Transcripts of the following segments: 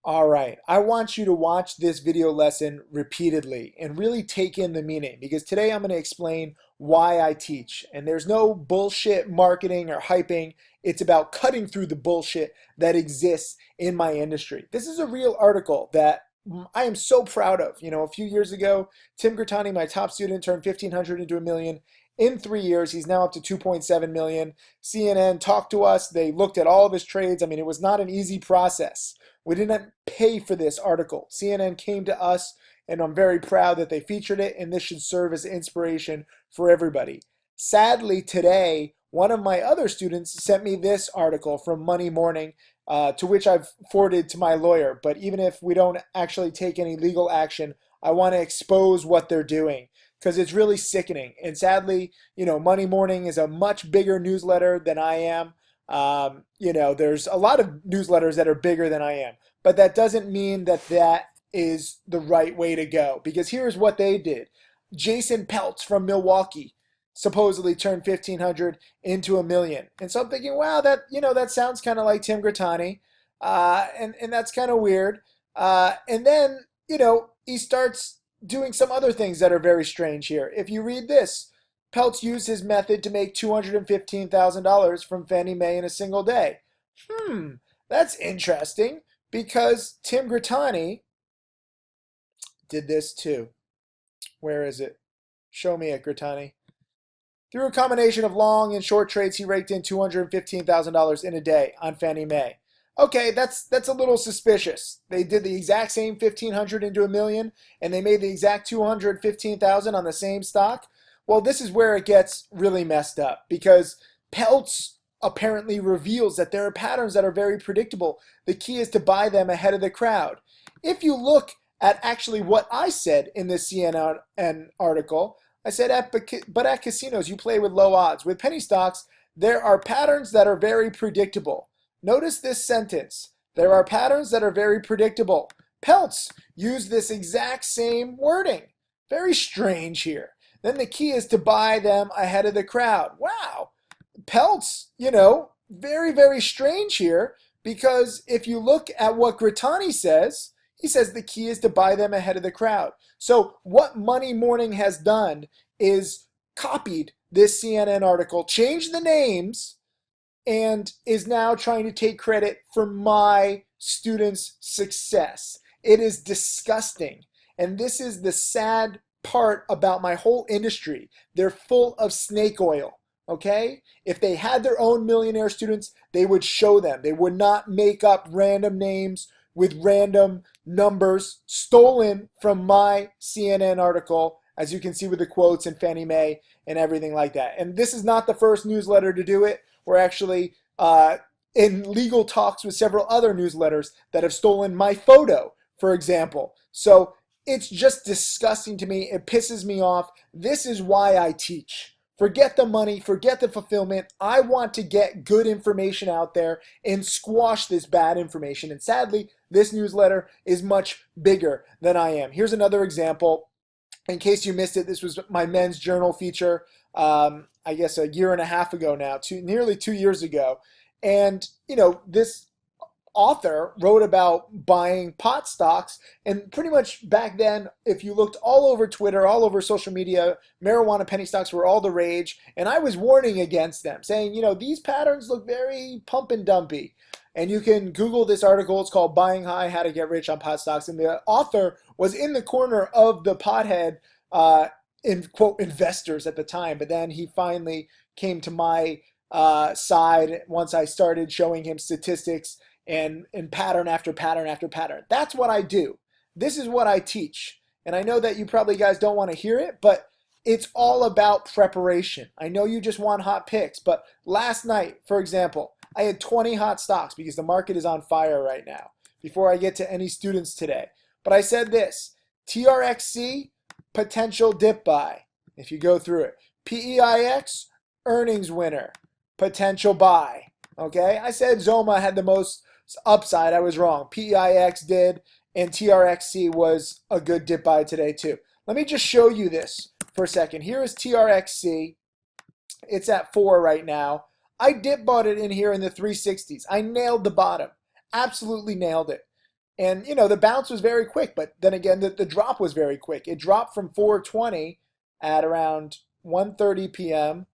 All right, I want you to watch this video lesson repeatedly and really take in the meaning because today I'm going to explain why I teach. And there's no bullshit marketing or hyping. It's about cutting through the bullshit that exists in my industry. This is a real article that I am so proud of. You know, a few years ago, Tim Grattani, my top student, turned 1,500 into a million. In 3 years, he's now up to 2.7 million. CNN talked to us. They looked at all of his trades. I mean, it was not an easy process. We didn't pay for this article. CNN came to us, and I'm very proud that they featured it, and this should serve as inspiration for everybody. Sadly, today, one of my other students sent me this article from Money Morning, to which I've forwarded to my lawyer. But even if we don't actually take any legal action, I want to expose what they're doing because it's really sickening. And sadly, Money Morning is a much bigger newsletter than I am. There's a lot of newsletters that are bigger than I am, but that doesn't mean that that is the right way to go because here's what they did. Jason Peltz from Milwaukee supposedly turned 1,500 into a million. And so I'm thinking, wow, that sounds kind of like Tim Grattani. And that's kind of weird. And then, he starts doing some other things that are very strange here. If you read this, Peltz used his method to make $215,000 from Fannie Mae in a single day. That's interesting because Tim Grattani did this too. Where is it? Show me it, Grattani. Through a combination of long and short trades, he raked in $215,000 in a day on Fannie Mae. Okay, that's a little suspicious. They did the exact same 1,500 into a million, and they made the exact 215,000 on the same stock. Well, this is where it gets really messed up because Peltz apparently reveals that there are patterns that are very predictable. The key is to buy them ahead of the crowd. If you look at actually what I said in this CNN article, I said, but at casinos, you play with low odds. With penny stocks, there are patterns that are very predictable. Notice this sentence. There are patterns that are very predictable. Peltz used this exact same wording. Very strange here. Then the key is to buy them ahead of the crowd. Wow. Peltz, very, very strange here because if you look at what Grattani says, he says the key is to buy them ahead of the crowd. So what Money Morning has done is copied this CNN article, changed the names, and is now trying to take credit for my students' success. It is disgusting. And this is the sad part about my whole industry. They're full of snake oil, okay? If they had their own millionaire students, they would show them. They would not make up random names with random numbers stolen from my CNN article, as you can see with the quotes and Fannie Mae and everything like that. And this is not the first newsletter to do it. We're actually in legal talks with several other newsletters that have stolen my photo, for example. So it's just disgusting to me. It pisses me off. This is why I teach. Forget the money, forget the fulfillment. I want to get good information out there and squash this bad information. And sadly, this newsletter is much bigger than I am. Here's another example. In case you missed it, this was my Men's Journal feature, I guess a year and a half ago now, nearly 2 years ago. And, this author wrote about buying pot stocks, and pretty much back then, if you looked all over Twitter, all over social media, marijuana penny stocks were all the rage, and I was warning against them, saying, these patterns look very pump and dumpy. And you can Google this article. It's called Buying High, How to Get Rich on Pot Stocks. And the author was in the corner of the pothead, in quote, investors at the time. But then he finally came to my side once I started showing him statistics and pattern after pattern after pattern. That's what I do. This is what I teach. And I know that you probably guys don't want to hear it, but it's all about preparation. I know you just want hot picks, but last night, for example, I had 20 hot stocks because the market is on fire right now before I get to any students today. But I said this, TRXC, potential dip buy, if you go through it. PEIX, earnings winner, potential buy. Okay, I said Zoma had the most upside. I was wrong. PEIX did, and TRXC was a good dip buy today too. Let me just show you this for a second. Here is TRXC. It's at 4 right now. I dip bought it in here in the 360s. I nailed the bottom. Absolutely nailed it. And, the bounce was very quick, but then again, the drop was very quick. It dropped from 420 at around 1:30 p.m.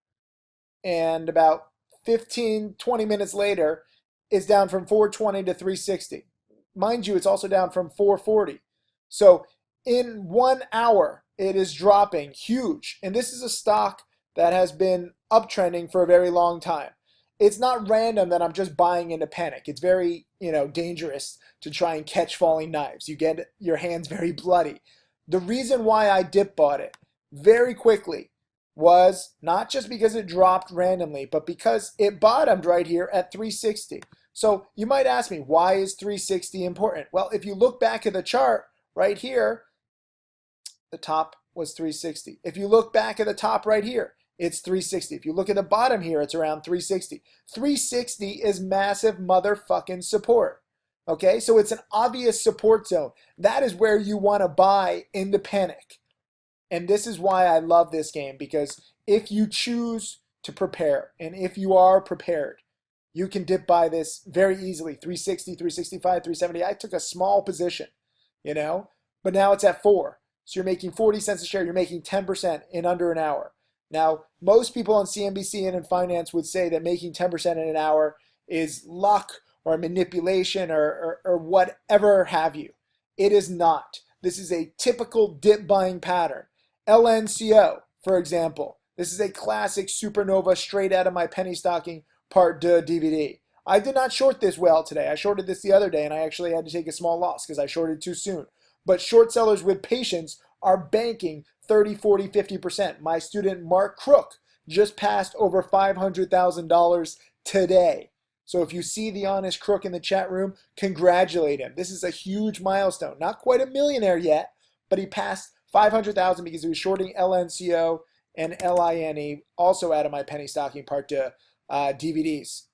and about 15, 20 minutes later, it's down from 420 to 360. Mind you, it's also down from 440. So in 1 hour, it is dropping huge. And this is a stock that has been uptrending for a very long time. It's not random that I'm just buying into panic. It's very, dangerous to try and catch falling knives. You get your hands very bloody. The reason why I dip bought it very quickly was not just because it dropped randomly, but because it bottomed right here at 360. So you might ask me, why is 360 important? Well, if you look back at the chart right here, the top was 360. If you look back at the top right here, it's 360. If you look at the bottom here, it's around 360. 360 is massive motherfucking support. Okay, so it's an obvious support zone. That is where you want to buy into panic. And this is why I love this game, because if you choose to prepare, and if you are prepared, you can dip buy this very easily. 360, 365, 370. I took a small position, but now it's at 4. So you're making 40 cents a share. You're making 10% in under an hour. Now, most people on CNBC and in finance would say that making 10% in an hour is luck or manipulation or whatever have you. It is not. This is a typical dip buying pattern. LNCO, for example. This is a classic supernova straight out of my penny stocking part 2 DVD. I did not short this well today. I shorted this the other day and I actually had to take a small loss because I shorted too soon. But short sellers with patience are banking 30, 40, 50%. My student Mark Crook just passed over $500,000 today. So if you see the honest crook in the chat room, congratulate him. This is a huge milestone. Not quite a millionaire yet, but he passed 500,000 because he was shorting LNCO and LINE, also out of my penny stocking part 2 DVDs.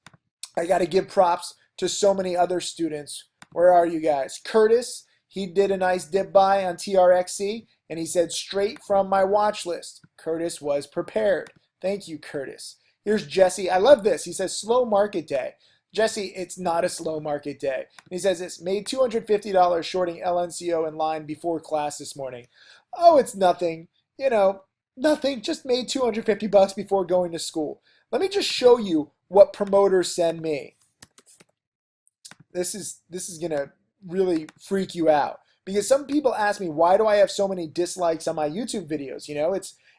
I got to give props to so many other students. Where are you guys? Curtis, he did a nice dip buy on TRXC, and he said straight from my watch list. Curtis was prepared. Thank you, Curtis. Here's Jesse. I love this. He says slow market day. Jesse, it's not a slow market day. And he says it's made $250 shorting LNCO and line before class this morning. Oh, it's nothing. Nothing. Just made $250 before going to school. Let me just show you what promoters send me. This is gonna really freak you out, because some people ask me, why do I have so many dislikes on my YouTube videos?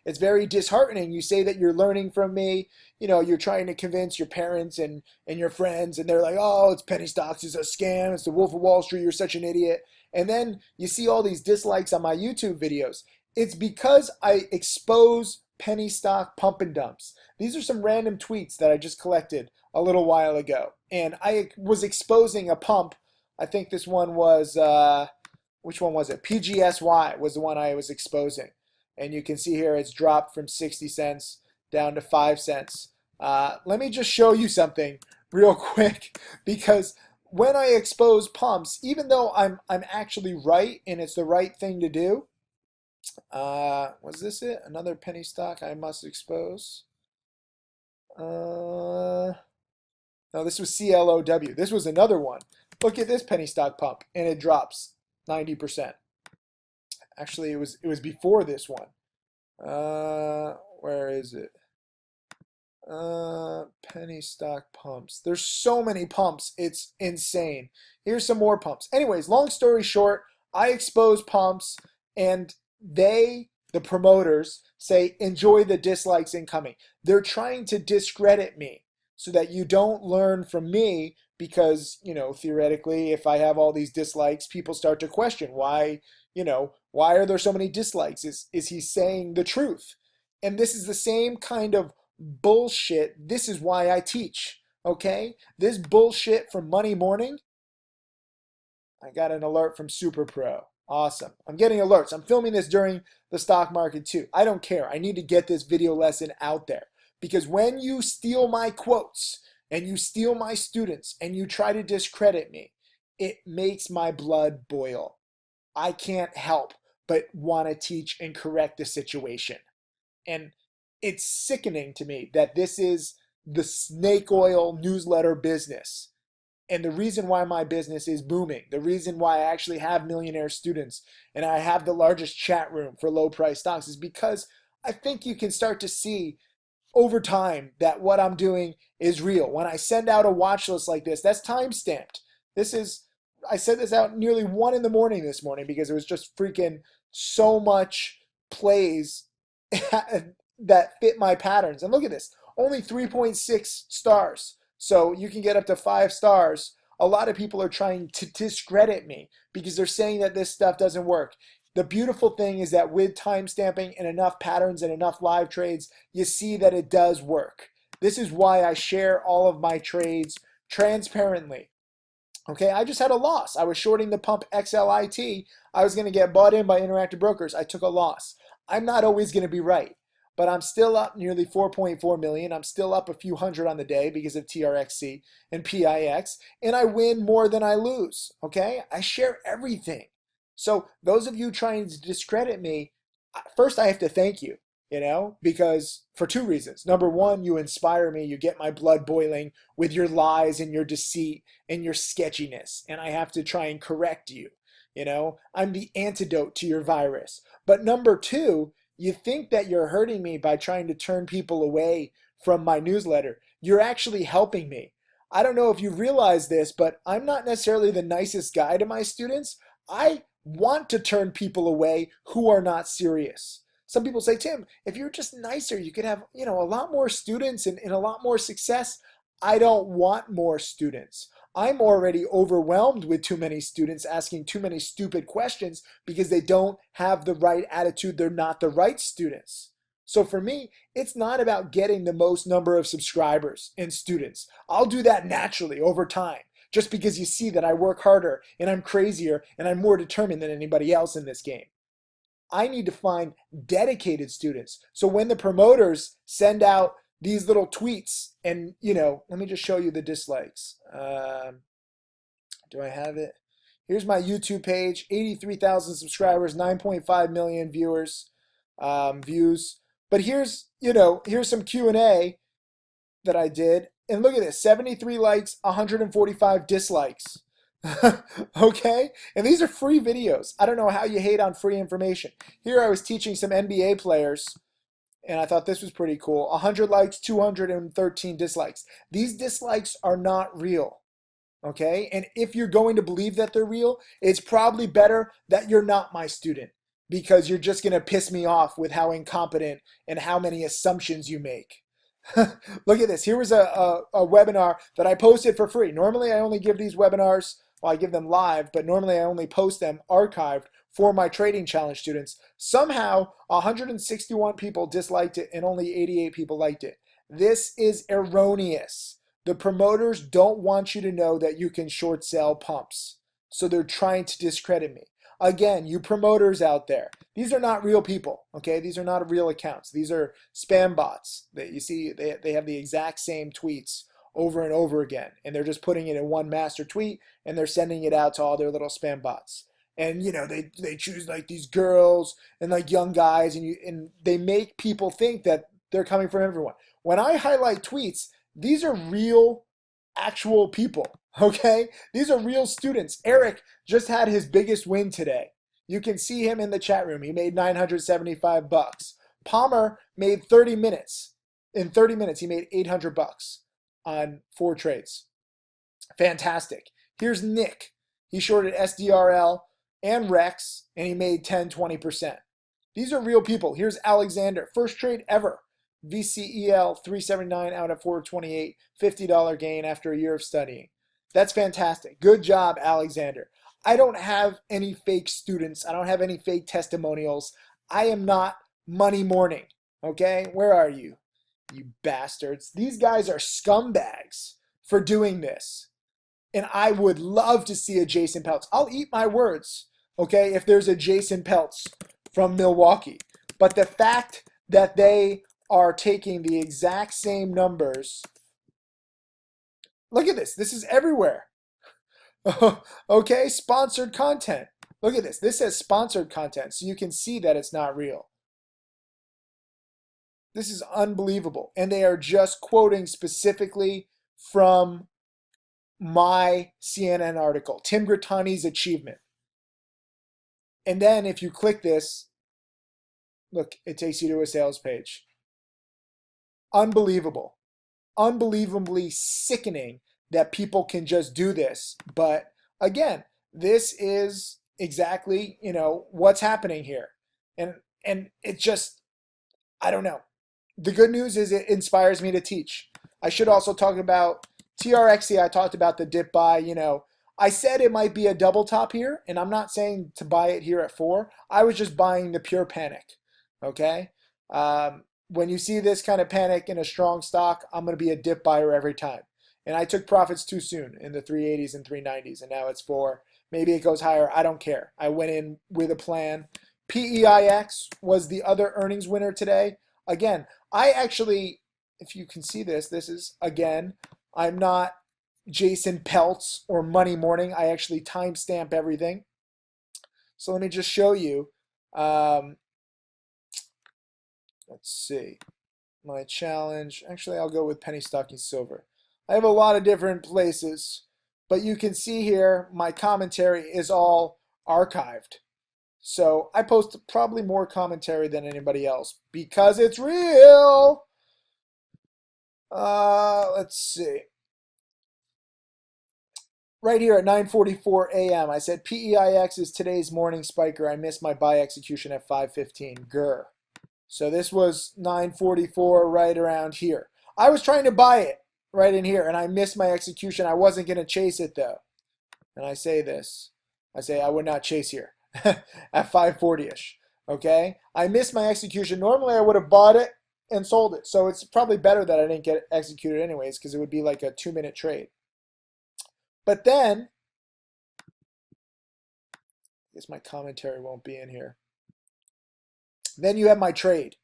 It's very disheartening. You say that you're learning from me, you're trying to convince your parents and your friends, and they're like, oh, it's penny stocks, it's a scam, it's the Wolf of Wall Street, you're such an idiot. And then you see all these dislikes on my YouTube videos. It's because I expose penny stock pump and dumps. These are some random tweets that I just collected a little while ago. And I was exposing a pump. I think this one was, which one was it? PGSY was the one I was exposing. And you can see here it's dropped from 60 cents down to 5 cents. Let me just show you something real quick, because when I expose pumps, even though I'm actually right and it's the right thing to do, was this it? Another penny stock I must expose? No, this was CLOW. This was another one. Look at this penny stock pump, and it drops 90%. Actually, it was before this one. Where is it? Penny stock pumps. There's so many pumps. It's insane. Here's some more pumps. Anyways, long story short, I expose pumps, and the promoters, say, enjoy the dislikes incoming. They're trying to discredit me so that you don't learn from me, because, theoretically, if I have all these dislikes, people start to question why are there so many dislikes? Is he saying the truth? And this is the same kind of bullshit. This is why I teach, okay? This bullshit from Money Morning. I got an alert from Super Pro. Awesome. I'm getting alerts. I'm filming this during the stock market too. I don't care. I need to get this video lesson out there, because when you steal my quotes and you steal my students and you try to discredit me, it makes my blood boil. I can't help but want to teach and correct the situation. And it's sickening to me that this is the snake oil newsletter business. And the reason why my business is booming, the reason why I actually have millionaire students and I have the largest chat room for low price stocks is because I think you can start to see over time that what I'm doing is real. When I send out a watch list like this, that's time stamped. This is, I sent this out nearly 1 in the morning this morning because it was just freaking so much plays that fit my patterns. And look at this, only 3.6 stars. So you can get up to 5 stars. A lot of people are trying to discredit me because they're saying that this stuff doesn't work. The beautiful thing is that with time stamping and enough patterns and enough live trades, you see that it does work. This is why I share all of my trades transparently. Okay, I just had a loss. I was shorting the pump XLIT. I was going to get bought in by Interactive Brokers. I took a loss. I'm not always going to be right, but I'm still up nearly 4.4 million. I'm still up a few hundred on the day because of TRXC and PIX, and I win more than I lose. Okay, I share everything. So those of you trying to discredit me, first I have to thank you, because for 2 reasons. Number 1, you inspire me. You get my blood boiling with your lies and your deceit and your sketchiness. And I have to try and correct you. I'm the antidote to your virus. But number 2, you think that you're hurting me by trying to turn people away from my newsletter. You're actually helping me. I don't know if you realize this, but I'm not necessarily the nicest guy to my students. I want to turn people away who are not serious. Some people say, Tim, if you're just nicer, you could have, a lot more students and a lot more success. I don't want more students. I'm already overwhelmed with too many students asking too many stupid questions because they don't have the right attitude. They're not the right students. So for me, it's not about getting the most number of subscribers and students. I'll do that naturally over time, just because you see that I work harder and I'm crazier and I'm more determined than anybody else in this game. I need to find dedicated students. So when the promoters send out these little tweets and, let me just show you the dislikes. Do I have it? Here's my YouTube page, 83,000 subscribers, 9.5 million views. But here's some Q&A that I did. And look at this, 73 likes, 145 dislikes. Okay? And these are free videos. I don't know how you hate on free information. Here I was teaching some NBA players, and I thought this was pretty cool. 100 likes, 213 dislikes. These dislikes are not real. Okay? And if you're going to believe that they're real, it's probably better that you're not my student, because you're just going to piss me off with how incompetent and how many assumptions you make. Look at this. Here was a webinar that I posted for free. Normally I only give these webinars, well, I give them live, but normally I only post them archived for my trading challenge students. Somehow 161 people disliked it and only 88 people liked it. This is erroneous. The promoters don't want you to know that you can short sell pumps. So they're trying to discredit me. Again, you promoters out there, these are not real people, okay? These are not real accounts. These are spam bots that you see, they have the exact same tweets over and over again, and they're just putting it in one master tweet, and they're sending it out to all their little spam bots. And, they choose like these girls and like young guys, and they make people think that they're coming from everyone. When I highlight tweets, these are real, actual people. Okay, these are real students. Eric just had his biggest win today. You can see him in the chat room. He made $975. Palmer made 30 minutes. In 30 minutes, he made $800 on 4 trades. Fantastic. Here's Nick. He shorted SDRL and Rex, and he made 10-20%. These are real people. Here's Alexander. First trade ever. VCEL 379 out of 428. $50 gain after a year of studying. That's fantastic. Good job, Alexander. I don't have any fake students. I don't have any fake testimonials. I am not Money Morning. Okay? Where are you? You bastards. These guys are scumbags for doing this. And I would love to see a Jason Peltz. I'll eat my words, okay, if there's a Jason Peltz from Milwaukee. But the fact that they are taking the exact same numbers. Look at this. This is everywhere. Okay, sponsored content. Look at this. This says sponsored content, so you can see that it's not real. This is unbelievable. And they are just quoting specifically from my CNN article, Tim Grittani's achievement. And then if you click this, look, it takes you to a sales page. Unbelievable. Unbelievably sickening that people can just do this. But again, this is exactly, what's happening here. And it just, I don't know. The good news is it inspires me to teach. I should also talk about TRXC. I talked about the dip buy. I said it might be a double top here, and I'm not saying to buy it here at 4. I was just buying the pure panic. Okay. When you see this kind of panic in a strong stock, I'm going to be a dip buyer every time. And I took profits too soon in the 380s and 390s, and now it's 4. Maybe it goes higher. I don't care. I went in with a plan. PEIX was the other earnings winner today. Again, I actually, if you can see this is, again, I'm not Jason Peltz or Money Morning. I actually timestamp everything. So let me just show you. Let's see. My challenge. Actually, I'll go with penny stocking silver. I have a lot of different places, but you can see here my commentary is all archived. So I post probably more commentary than anybody else because it's real. Let's see. Right here at 9:44 a.m. I said PEIX is today's morning spiker. I missed my buy execution at 5:15. Grr. So this was 9:44 right around here. I was trying to buy it right in here and I missed my execution. I wasn't going to chase it though. And I say this. I say I would not chase here at 540-ish. Okay? I missed my execution. Normally I would have bought it and sold it. So it's probably better that I didn't get it executed anyways because it would be like a 2-minute trade. But then, I guess my commentary won't be in here. Then you have my trade.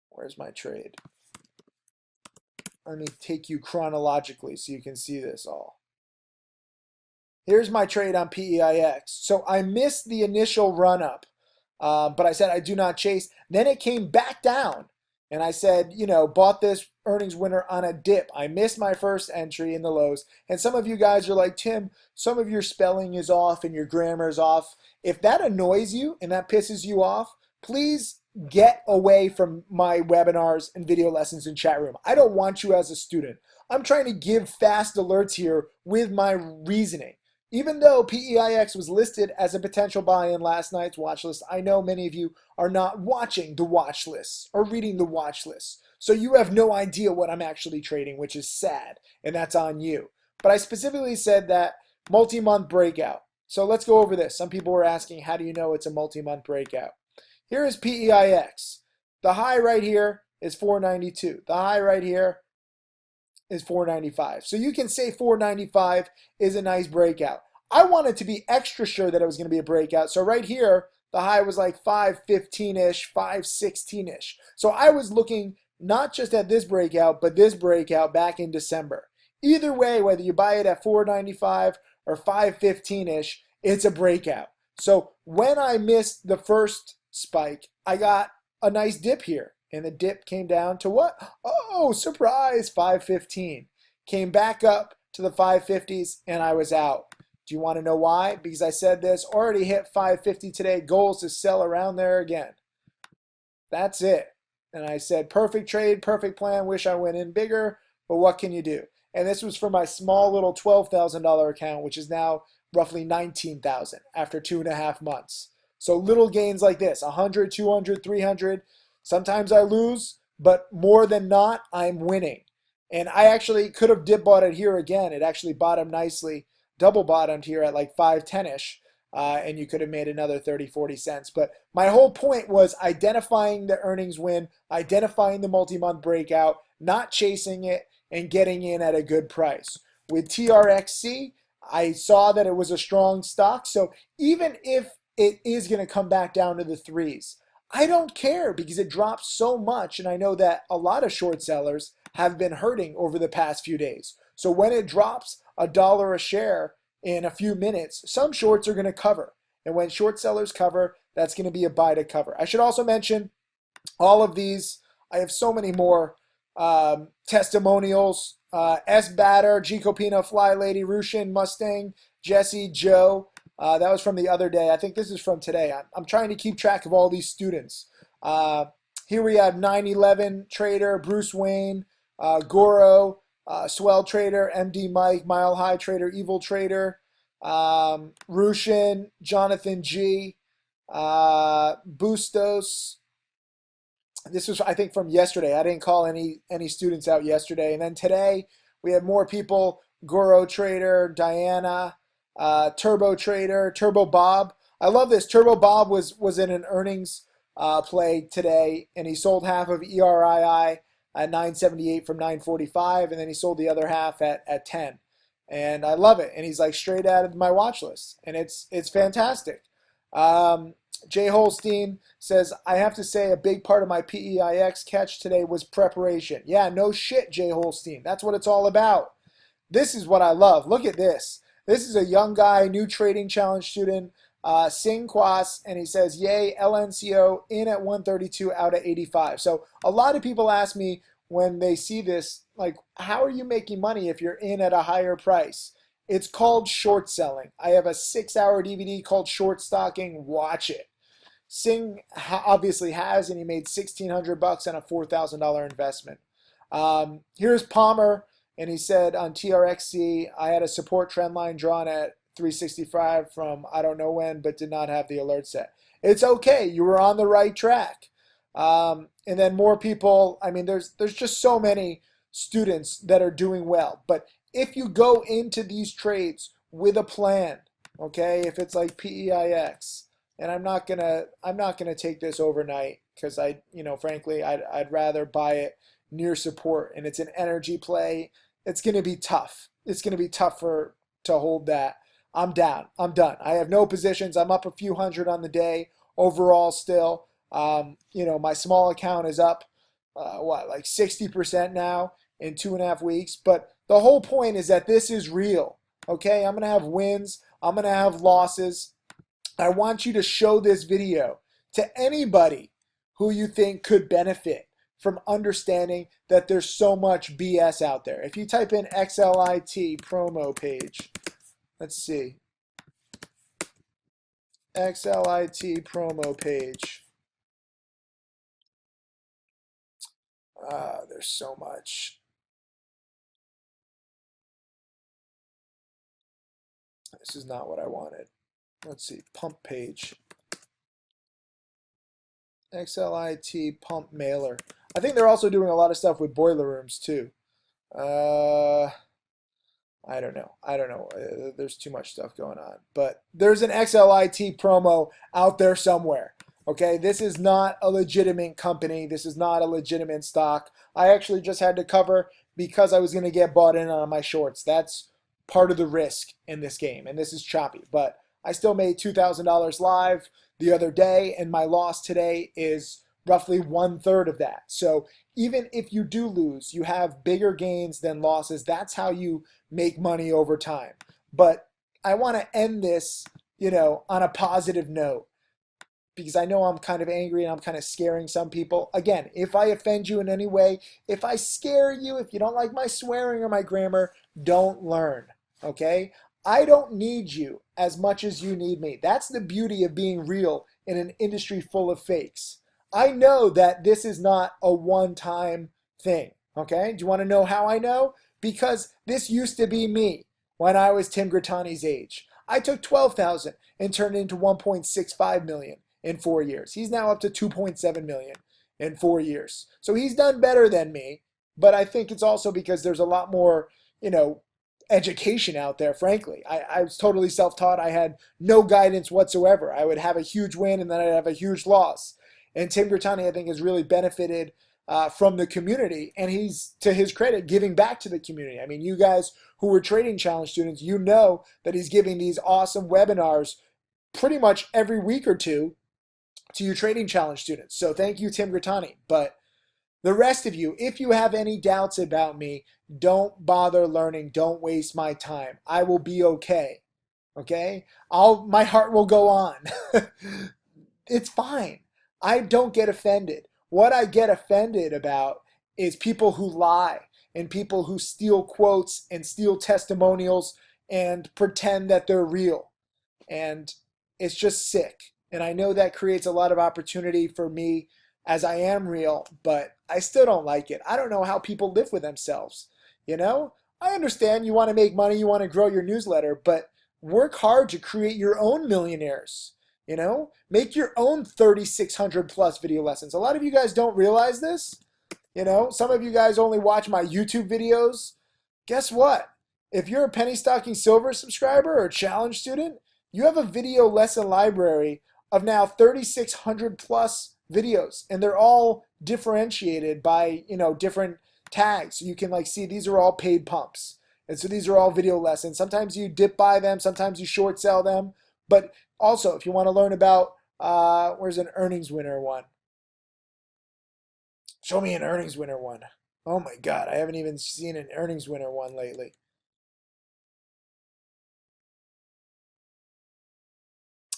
Where's my trade? Let me take you chronologically so you can see this all. Here's my trade on PEIX. So I missed the initial run up, but I said I do not chase. Then it came back down. And I said, bought this earnings winner on a dip. I missed my first entry in the lows. And some of you guys are like, Tim, some of your spelling is off and your grammar is off. If that annoys you and that pisses you off, please get away from my webinars and video lessons in chat room. I don't want you as a student. I'm trying to give fast alerts here with my reasoning. Even though PEIX was listed as a potential buy in last night's watch list, I know many of you are not watching the watch lists or reading the watch lists. So you have no idea what I'm actually trading, which is sad, and that's on you. But I specifically said that multi-month breakout. So let's go over this. Some people were asking, how do you know it's a multi-month breakout? Here is PEIX. The high right here is 492. The high right here is 495. So you can say 495 is a nice breakout. I wanted to be extra sure that it was going to be a breakout. So right here, the high was like 515-ish, 516-ish. So I was looking not just at this breakout, but this breakout back in December. Either way, whether you buy it at 495 or 515-ish, it's a breakout. So when I missed the first spike, I got a nice dip here. And the dip came down to what? Oh, surprise, 515. Came back up to the 550s and I was out. Do you want to know why? Because I said this, already hit 550 today. Goals to sell around there again. That's it. And I said, perfect trade, perfect plan. Wish I went in bigger, but what can you do? And this was for my small little $12,000 account, which is now roughly $19,000 after 2.5 months. So little gains like this, 100, 200, 300. Sometimes I lose, but more than not, I'm winning. And I actually could have dip bought it here again. It actually bottomed nicely, double bottomed here at like 510-ish. And you could have made another 30, 40 cents. But my whole point was identifying the earnings win, identifying the multi-month breakout, not chasing it, and getting in at a good price. With TRXC, I saw that it was a strong stock. So even if it is going to come back down to the 3s, I don't care because it dropped so much, and I know that a lot of short sellers have been hurting over the past few days. So when it drops $1 a share in a few minutes, some shorts are going to cover. And when short sellers cover, that's going to be a buy to cover. I should also mention all of these. I have so many more testimonials S Batter, G Copina, Fly Lady, Rushin, Mustang, Jesse, Joe. That was from the other day. I think this is from today. I'm trying to keep track of all these students. Uh, Here we have 911 Trader, Bruce Wayne, Goro, Swell Trader, MD Mike, Mile High Trader, Evil Trader, Rushin, Jonathan G, Bustos. This was, I think, from yesterday. I didn't call any students out yesterday. And then today we have more people: Goro Trader, Diana, Turbo Trader, Turbo Bob. I love this. Turbo Bob was in an earnings play today, and he sold half of ERII at 978 from 945, and then he sold the other half at 10. And I love it. And he's like straight out of my watch list, and it's fantastic. Jay Holstein says, I have to say a big part of my PEIX catch today was preparation. Yeah, no shit, Jay Holstein. That's what it's all about. This is what I love. Look at this. This is a young guy, new trading challenge student, Sing Kwas, and he says, yay, LNCO in at 132 out of 85. So a lot of people ask me when they see this, like, how are you making money if you're in at a higher price? It's called short selling. I have a 6-hour DVD called Short Stocking. Watch it. Singh obviously has, and he made $1,600 on a $4,000 investment. Here's Palmer, and he said on TRXC, I had a support trend line drawn at 365 from I don't know when, but did not have the alert set. It's okay. You were on the right track. And then more people. I mean, there's just so many students that are doing well. But if you go into these trades with a plan, okay, if it's like PEIX, and I'm not gonna take this overnight because frankly, I'd rather buy it near support, and it's an energy play. It's gonna be tough. It's gonna be tough to hold that. I'm down. I'm done. I have no positions. I'm up a few hundred on the day overall still. My small account is up, like 60% now in 2.5 weeks. But the whole point is that this is real. Okay, I'm gonna have wins. I'm gonna have losses. I want you to show this video to anybody who you think could benefit from understanding that there's so much BS out there. If you type in XLIT promo page, let's see, XLIT promo page. There's so much. This is not what I wanted. Let's see, pump page. XLIT pump mailer. I think they're also doing a lot of stuff with boiler rooms too. I don't know. There's too much stuff going on. But there's an XLIT promo out there somewhere. Okay, this is not a legitimate company. This is not a legitimate stock. I actually just had to cover because I was going to get bought in on my shorts. That's part of the risk in this game, and this is choppy. But I still made $2,000 live the other day, and my loss today is roughly 1/3 of that. So even if you do lose, you have bigger gains than losses. That's how you make money over time. But I want to end this, on a positive note, because I know I'm kind of angry and I'm kind of scaring some people. Again, if I offend you in any way, if I scare you, if you don't like my swearing or my grammar, don't learn, okay? I don't need you as much as you need me. That's the beauty of being real in an industry full of fakes. I know that this is not a one-time thing, okay? Do you want to know how I know? Because this used to be me when I was Tim Grittani's age. I took 12,000 and turned it into 1.65 million in 4 years. He's now up to 2.7 million in 4 years. So he's done better than me, but I think it's also because there's a lot more, education out there, frankly. I was totally self-taught. I had no guidance whatsoever. I would have a huge win and then I'd have a huge loss. And Tim Grittani, I think, has really benefited from the community, and he's, to his credit, giving back to the community. I mean, you guys who were trading challenge students, you know that he's giving these awesome webinars pretty much every week or two to you trading challenge students. So thank you, Tim Grittani. But the rest of you, if you have any doubts about me, don't bother learning. Don't waste my time. I will be okay. Okay? My heart will go on. It's fine. I don't get offended. What I get offended about is people who lie and people who steal quotes and steal testimonials and pretend that they're real. And it's just sick. And I know that creates a lot of opportunity for me as I am real, but I still don't like it. I don't know how people live with themselves. You know, I understand you want to make money, you want to grow your newsletter, but work hard to create your own millionaires. You know, make your own 3,600 plus video lessons. A lot of you guys don't realize this. You know, some of you guys only watch my YouTube videos. Guess what? If you're a Penny Stocking Silver subscriber or challenge student, you have a video lesson library of now 3,600 plus videos, and they're all differentiated by, you know, different tags. So you can like see these are all paid pumps. And so these are all video lessons. Sometimes you dip buy them, sometimes you short sell them. But also, if you want to learn about, where's an earnings winner one? Show me an earnings winner one. Oh my God, I haven't even seen an earnings winner one lately.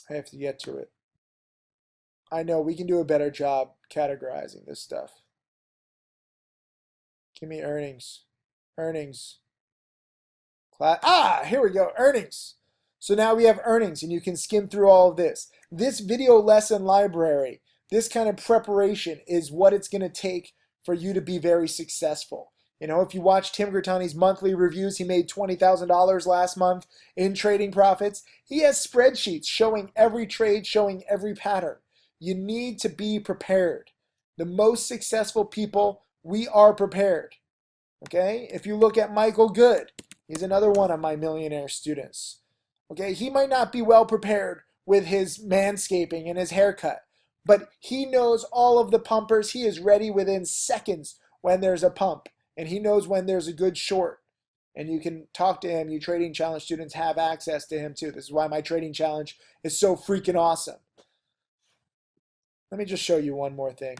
I have to get to it. I know we can do a better job categorizing this stuff. Give me earnings. Earnings. Here we go, earnings. So now we have earnings, and you can skim through all of this. This video lesson library, this kind of preparation is what it's going to take for you to be very successful. You know, if you watch Tim Gertani's monthly reviews, he made $20,000 last month in trading profits. He has spreadsheets showing every trade, showing every pattern. You need to be prepared. The most successful people, we are prepared. Okay? If you look at Michael Good, he's another one of my millionaire students. Okay? He might not be well prepared with his manscaping and his haircut, but he knows all of the pumpers. He is ready within seconds when there's a pump, and he knows when there's a good short. And you can talk to him. You trading challenge students have access to him too. This is why my trading challenge is so freaking awesome. Let me just show you one more thing.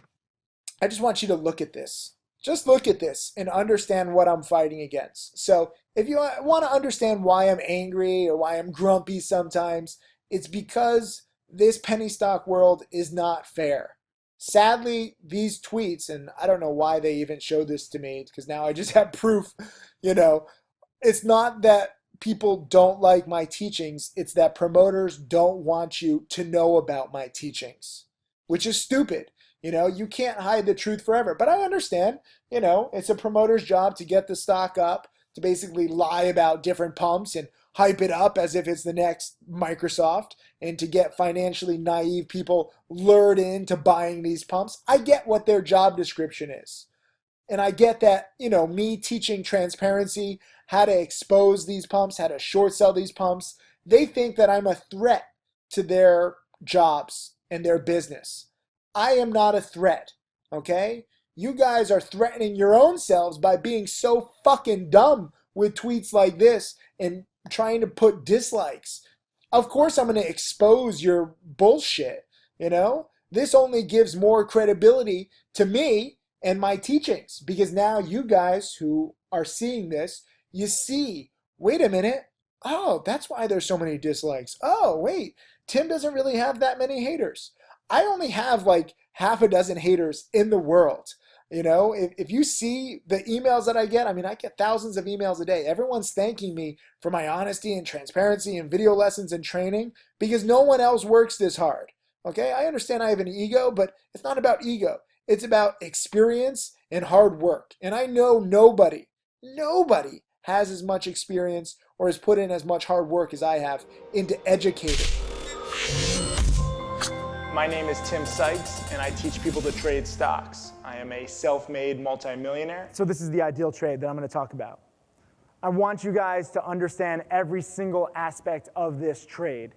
I just want you to look at this. Just look at this and understand what I'm fighting against. So if you want to understand why I'm angry or why I'm grumpy sometimes, it's because this penny stock world is not fair. Sadly, these tweets, and I don't know why they even showed this to me, because now I just have proof, you know, it's not that people don't like my teachings, it's that promoters don't want you to know about my teachings, which is stupid. You know, you can't hide the truth forever. But I understand, you know, it's a promoter's job to get the stock up, to basically lie about different pumps and hype it up as if it's the next Microsoft, and to get financially naive people lured into buying these pumps. I get what their job description is. And I get that, you know, me teaching transparency, how to expose these pumps, how to short sell these pumps, they think that I'm a threat to their jobs and their business. I am not a threat, okay? You guys are threatening your own selves by being so fucking dumb with tweets like this and trying to put dislikes. Of course I'm going to expose your bullshit, you know? This only gives more credibility to me and my teachings, because now you guys who are seeing this, you see, wait a minute, oh, that's why there's so many dislikes. Oh, wait, Tim doesn't really have that many haters. I only have like half a dozen haters in the world. You know, if you see the emails that I get, I mean, I get thousands of emails a day. Everyone's thanking me for my honesty and transparency and video lessons and training, because no one else works this hard. Okay, I understand I have an ego, but it's not about ego. It's about experience and hard work. And I know nobody has as much experience or has put in as much hard work as I have into educating. My name is Tim Sykes, and I teach people to trade stocks. I am a self-made multimillionaire. So this is the ideal trade that I'm going to talk about. I want you guys to understand every single aspect of this trade.